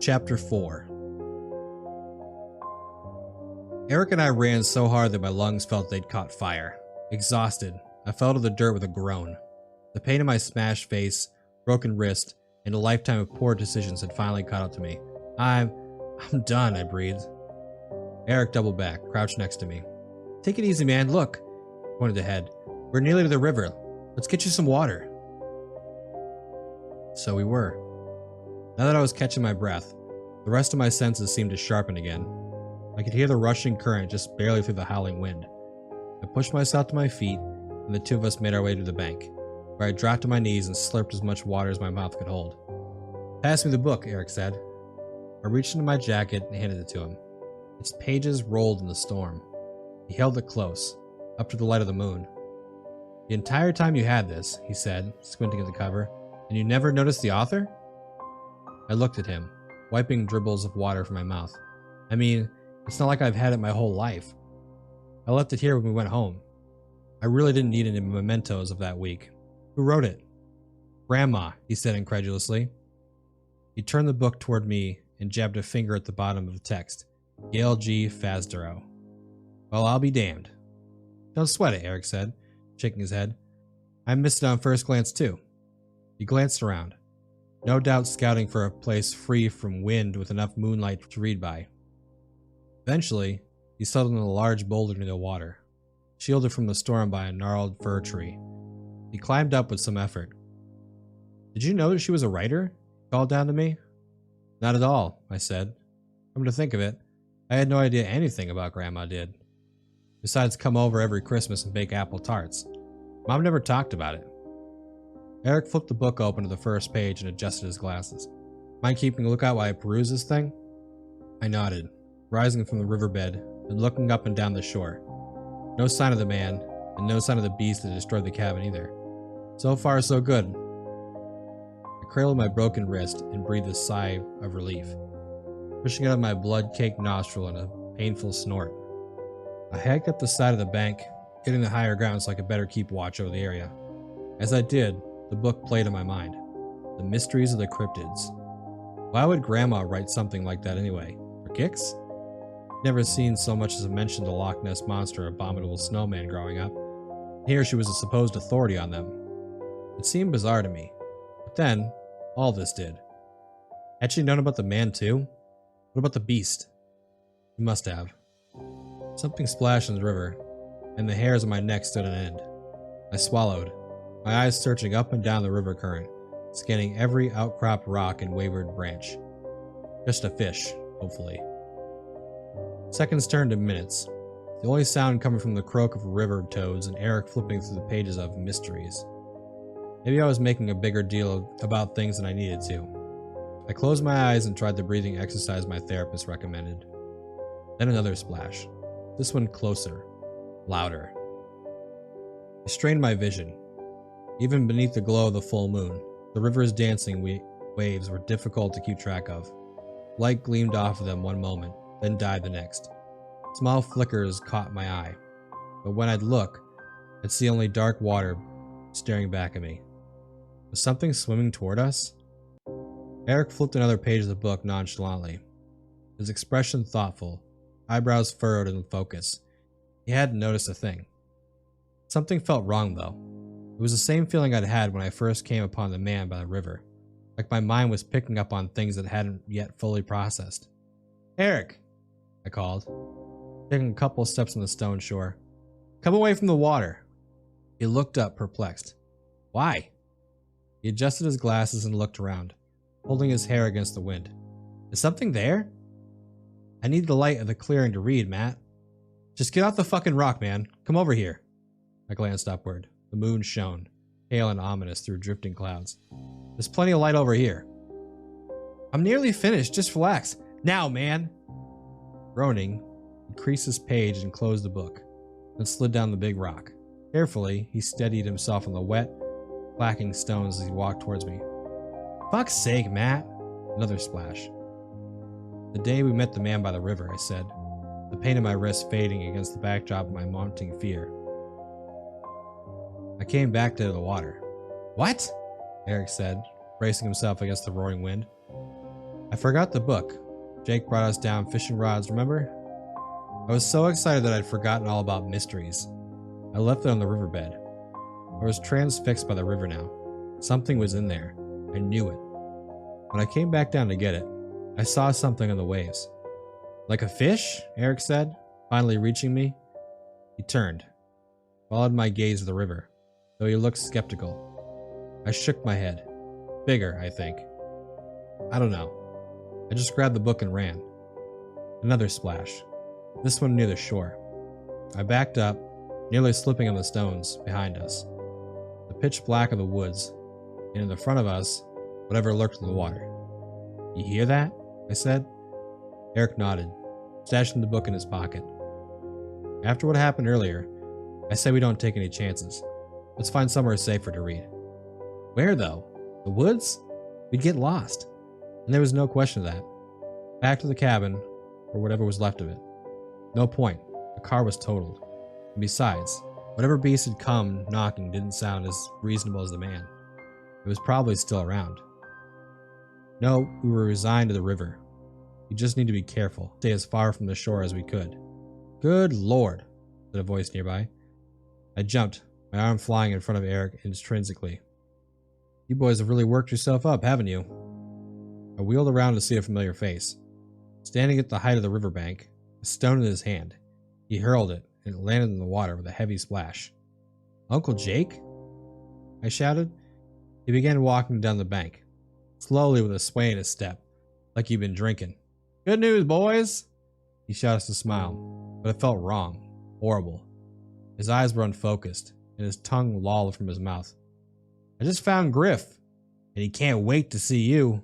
Chapter 4. Eric and I ran so hard that my lungs felt they'd caught fire. Exhausted, I fell to the dirt with a groan. The pain in my smashed face, broken wrist, and a lifetime of poor decisions had finally caught up to me. I'm done, I breathed. Eric doubled back, crouched next to me. Take it easy, man. Look, I pointed ahead. We're nearly to the river. Let's get you some water. So we were. Now that I was catching my breath, the rest of my senses seemed to sharpen again. I could hear the rushing current just barely through the howling wind. I pushed myself to my feet, and the two of us made our way to the bank, where I dropped to my knees and slurped as much water as my mouth could hold. Pass me the book, Eric said. I reached into my jacket and handed it to him. Its pages rolled in the storm. He held it close, up to the light of the moon. The entire time you had this, he said, squinting at the cover, and you never noticed the author? I looked at him, wiping dribbles of water from my mouth. I mean, it's not like I've had it my whole life. I left it here when we went home. I really didn't need any mementos of that week. Who wrote it? Grandma, he said incredulously. He turned the book toward me and jabbed a finger at the bottom of the text. Gail G. Fasdero. Well, I'll be damned. Don't sweat it, Eric said, shaking his head. I missed it on first glance too. He glanced around, no doubt scouting for a place free from wind with enough moonlight to read by. Eventually, he settled on a large boulder near the water, shielded from the storm by a gnarled fir tree. He climbed up with some effort. Did you know that she was a writer? He called down to me. Not at all, I said. Come to think of it, I had no idea anything about Grandma did. Besides come over every Christmas and bake apple tarts. Mom never talked about it. Eric flipped the book open to the first page and adjusted his glasses. Mind keeping a lookout while I peruse this thing? I nodded, rising from the riverbed and looking up and down the shore. No sign of the man, and no sign of the beast that destroyed the cabin either. So far, so good. I cradled my broken wrist and breathed a sigh of relief, pushing out my blood-caked nostril in a painful snort. I hiked up the side of the bank, getting to higher ground so I could better keep watch over the area. As I did, the book played in my mind. The Mysteries of the Cryptids. Why would Grandma write something like that anyway? For kicks? Never seen so much as a mention of the Loch Ness Monster or Abominable Snowman growing up. Here she was a supposed authority on them. It seemed bizarre to me. But then, all this did. Had she known about the man too? What about the beast? She must have. Something splashed in the river, and the hairs on my neck stood on end. I swallowed, my eyes searching up and down the river current, scanning every outcropped rock and wayward branch. Just a fish, hopefully. Seconds turned to minutes, the only sound coming from the croak of river toads and Eric flipping through the pages of Mysteries. Maybe I was making a bigger deal about things than I needed to. I closed my eyes and tried the breathing exercise my therapist recommended. Then another splash. This one closer, louder. I strained my vision. Even beneath the glow of the full moon, the river's dancing waves were difficult to keep track of. Light gleamed off of them one moment, then died the next. Small flickers caught my eye, but when I'd look, I'd see only dark water staring back at me. Was something swimming toward us? Eric flipped another page of the book nonchalantly, his expression thoughtful, eyebrows furrowed in focus. He hadn't noticed a thing. Something felt wrong, though. It was the same feeling I'd had when I first came upon the man by the river, like my mind was picking up on things that hadn't yet fully processed. Eric, I called, taking a couple of steps on the stone shore. Come away from the water. He looked up, perplexed. Why? He adjusted his glasses and looked around, holding his hair against the wind. Is something there? I need the light of the clearing to read, Matt. Just get off the fucking rock, man. Come over here. I glanced upward. The moon shone, pale and ominous through drifting clouds. There's plenty of light over here. I'm nearly finished. Just relax. Now, man. Groaning, he creased his page and closed the book, then slid down the big rock. Carefully, he steadied himself on the wet, clacking stones as he walked towards me. Fuck's sake, Matt. Another splash. The day we met the man by the river, I said, the pain in my wrist fading against the backdrop of my mounting fear. I came back to the water. What? Eric said, bracing himself against the roaring wind. I forgot the book. Jake brought us down fishing rods, remember? I was so excited that I'd forgotten all about mysteries. I left it on the riverbed. I was transfixed by the river now. Something was in there. I knew it. When I came back down to get it, I saw something on the waves. Like a fish? Eric said, finally reaching me. He turned, followed my gaze to the river, though he looked skeptical. I shook my head. Bigger, I think. I don't know. I just grabbed the book and ran. Another splash. This one near the shore. I backed up, nearly slipping on the stones behind us. The pitch black of the woods, and in the front of us, whatever lurked in the water. You hear that? I said. Eric nodded, stashing the book in his pocket. After what happened earlier, I say we don't take any chances. Let's find somewhere safer to read. Where though? The woods? We'd get lost. And there was no question of that. Back to the cabin, or whatever was left of it. No point. The car was totaled. And besides, whatever beast had come knocking didn't sound as reasonable as the man. It was probably still around. No, we were resigned to the river. We just need to be careful. Stay as far from the shore as we could. Good Lord, said a voice nearby. I jumped, my arm flying in front of Eric intrinsically. You boys have really worked yourself up, haven't you? I wheeled around to see a familiar face. Standing at the height of the riverbank, a stone in his hand, he hurled it, and it landed in the water with a heavy splash. Uncle Jake? I shouted. He began walking down the bank, slowly with a sway in his step, like he'd been drinking. Good news, boys! He shot us a smile, but it felt wrong, horrible. His eyes were unfocused, and his tongue lolled from his mouth. I just found Griff, and he can't wait to see you.